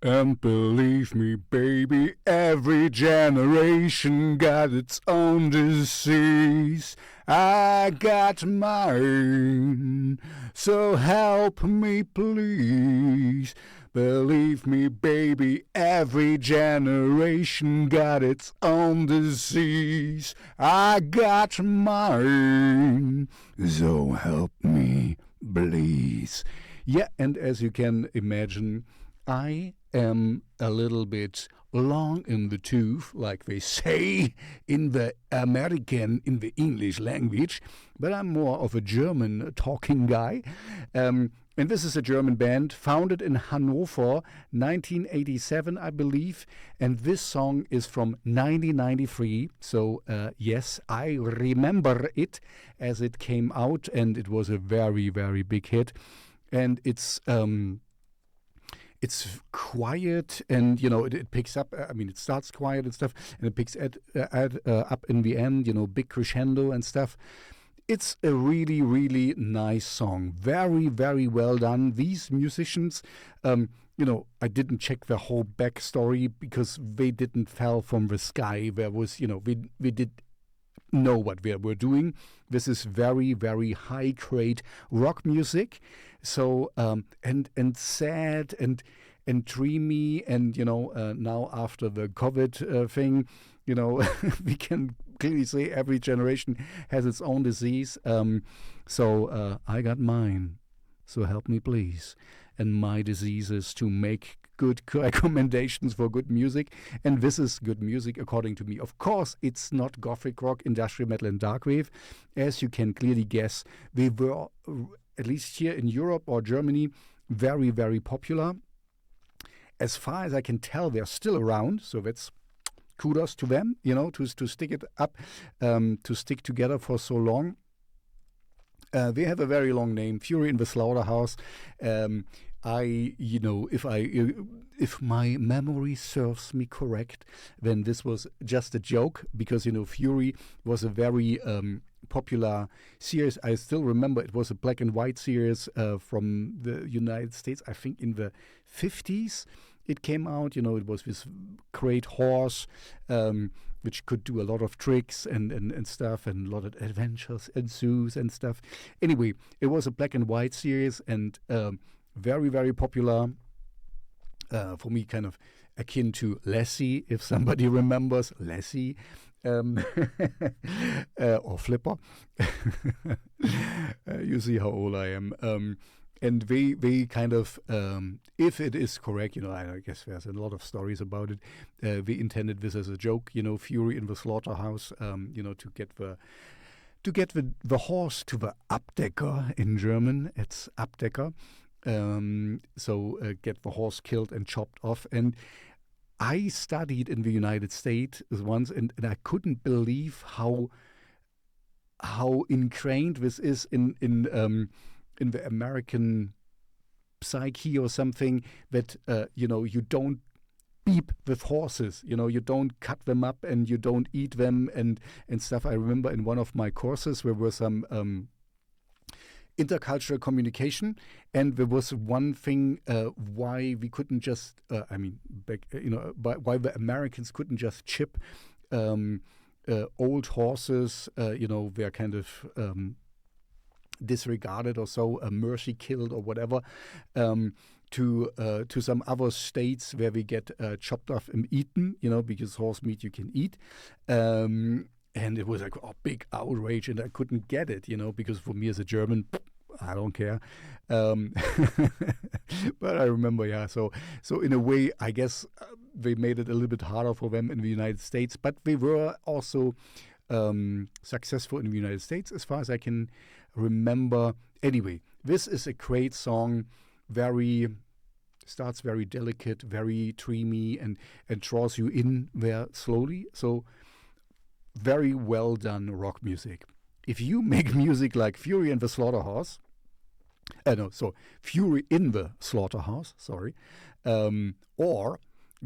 And believe me, baby, every generation got its own disease. I got mine, so help me please. Believe me, baby, every generation got its own disease. I got mine, so help me please. Yeah, and as you can imagine, I am a little bit long in the tooth, like they say in the English language, but I'm more of a German talking guy. And this is a German band founded in Hanover, 1987, I believe. And this song is from 1993. So, yes, I remember it as it came out, and it was a very, very big hit. And it's quiet, and it picks up. I mean, it starts quiet and stuff, and it picks up in the end. Big crescendo and stuff. It's a really, really nice song. Very, very well done. These musicians, I didn't check the whole backstory because they didn't fall from the sky. There was, we did know what we were doing. This is very, very high grade rock music. So and sad and dreamy, and now after the COVID thing, we can clearly say every generation has its own disease. So I got mine, so help me please. And my disease is to make good recommendations for good music, and this is good music according to me. Of course, it's not gothic rock, industrial metal, and darkwave. As you can clearly guess, they were, at least here in Europe or Germany, very, very popular. As far as I can tell, they're still around, so that's kudos to them, to stick it up, to stick together for so long. They have a very long name, Fury in the Slaughterhouse. If my memory serves me correct, then this was just a joke, because Fury was a very popular series. I still remember it was a black and white series from the United States. I think in the 50s it came out. It was this great horse which could do a lot of tricks and stuff, and a lot of adventures ensues and stuff. Anyway, it was a black and white series, and very, very popular. For me, kind of akin to Lassie, if somebody remembers Lassie, or Flipper. You see how old I am. And they kind of, if it is correct, I guess there's a lot of stories about it. They intended this as a joke, Fury in the Slaughterhouse, to get the horse to the Abdecker in German. It's Abdecker. So get the horse killed and chopped off. And I studied in the United States once, and I couldn't believe how ingrained this is in the American psyche or something, that you don't beep with horses, you don't cut them up and you don't eat them and stuff. I remember in one of my courses there were some intercultural communication, and there was one thing why we couldn't just why the Americans couldn't just chip old horses, they're kind of disregarded or so, mercy killed or whatever, to some other states where we get chopped off and eaten, because horse meat you can eat. And it was like a big outrage, and I couldn't get it, because for me as a German, I don't care. But I remember, yeah. So in a way, I guess they made it a little bit harder for them in the United States, but they were also successful in the United States, as far as I can remember. Anyway, this is a great song. Starts very delicate, very dreamy, and draws you in there slowly. So very well done rock music. If you make music like Fury in the Slaughterhouse, Fury in the Slaughterhouse, sorry, or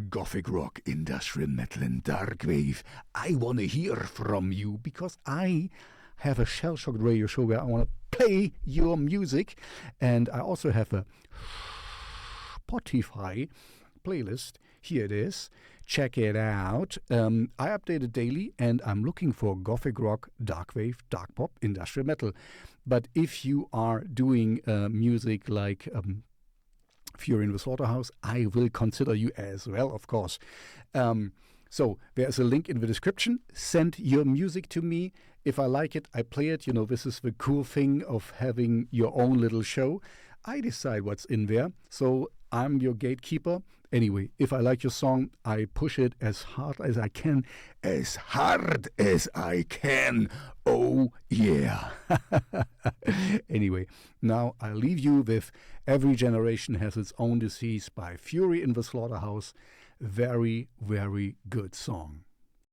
gothic rock, industrial metal, and darkwave, I want to hear from you, because I have a Shellshocked Radio show where I want to play your music, and I also have a Spotify playlist. Here it is. Check it out. I update it daily, and I'm looking for gothic rock, darkwave, dark pop, industrial metal. But if you are doing music like Fury in the Slaughterhouse, I will consider you as well, of course. So there's a link in the description. Send your music to me. If I like it, I play it. This is the cool thing of having your own little show. I decide what's in there. So I'm your gatekeeper. Anyway, if I like your song, I push it as hard as I can. As hard as I can. Oh, yeah. Anyway, now I leave you with Every Generation Has Its Own Disease by Fury in the Slaughterhouse. Very, very good song.